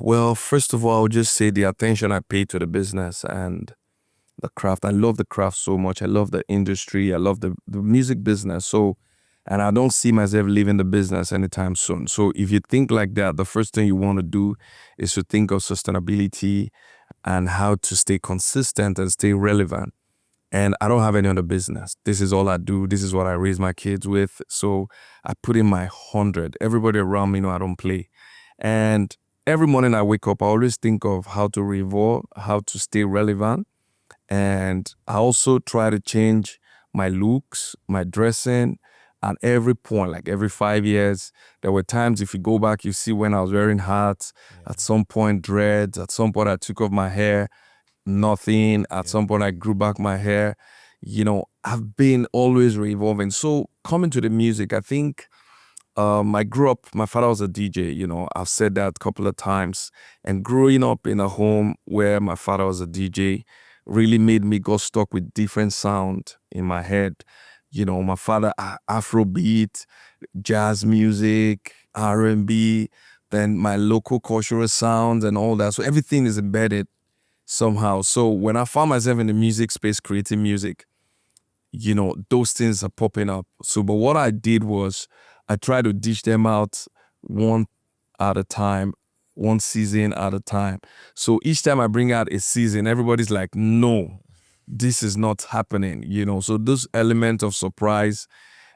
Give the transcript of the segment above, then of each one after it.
Well, first of all, I would just say the attention I pay to the business and the craft. I love the craft so much. I love the industry. I love the music business. So, and I don't see myself leaving the business anytime soon. So, if you think like that, the first thing you want to do is to think of sustainability and how to stay consistent and stay relevant. And I don't have any other business. This is all I do. This is what I raise my kids with. So I put in my 100. Everybody around me know I don't play. And every morning I wake up, I always think of how to revolve, how to stay relevant. And I also try to change my looks, my dressing at every point, like every 5 years. There were times, if you go back, you see when I was wearing hats, at some point dreads, at some point I took off my hair, nothing. At some point I grew back my hair. I've been always revolving. So coming to the music, I think I grew up, my father was a DJ, I've said that a couple of times. And growing up in a home where my father was a DJ really made me go stuck with different sound in my head. My father, Afrobeat, jazz music, R&B, then my local cultural sounds and all that. So everything is embedded somehow. So when I found myself in the music space creating music, those things are popping up. So, but what I did was I tried to dish them out one at a time, one season at a time. So each time I bring out a season, everybody's like, no, this is not happening. So this element of surprise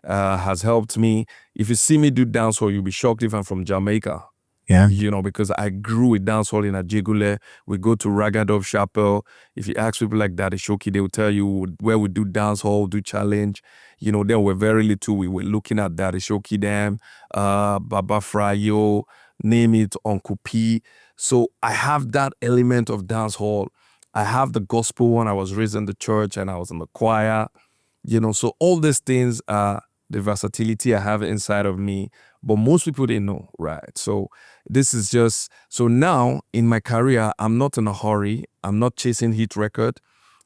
has helped me. If you see me do dancehall, you'll be shocked if I'm from Jamaica. Yeah. Because I grew with dancehall in Ajigule. We go to Ragadov Chapel. If you ask people like Daddy Shoki, they will tell you where we do dancehall, do challenge. Then we're very little. We were looking at Daddy Shoki Dam, Baba Frayo, name it, Uncle P. So I have that element of dancehall. I have the gospel one. I was raised in the church and I was in the choir. So all these things are the versatility I have inside of me, but most people didn't know, right? So this is just, so now in my career, I'm not in a hurry. I'm not chasing hit record.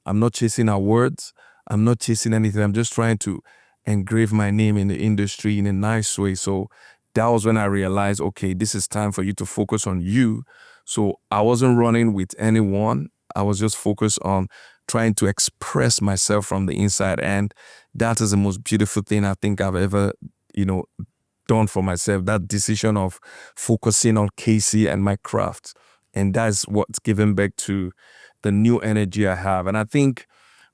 I'm not chasing awards. I'm not chasing anything. I'm just trying to engrave my name in the industry in a nice way. So that was when I realized, okay, this is time for you to focus on you. So I wasn't running with anyone. I was just focused on trying to express myself from the inside. And that is the most beautiful thing I think I've ever, done for myself. That decision of focusing on KC and my craft. And that's what's given back to the new energy I have. And I think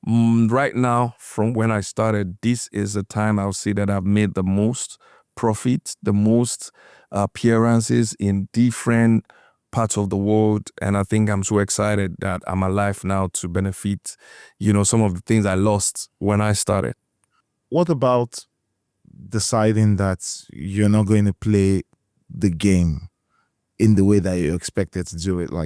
right now, from when I started, this is the time I'll say that I've made the most profit, the most appearances in different parts of the world. And I think I'm so excited that I'm alive now to benefit, some of the things I lost when I started. What about deciding that you're not going to play the game in the way that you expected to do it? Like,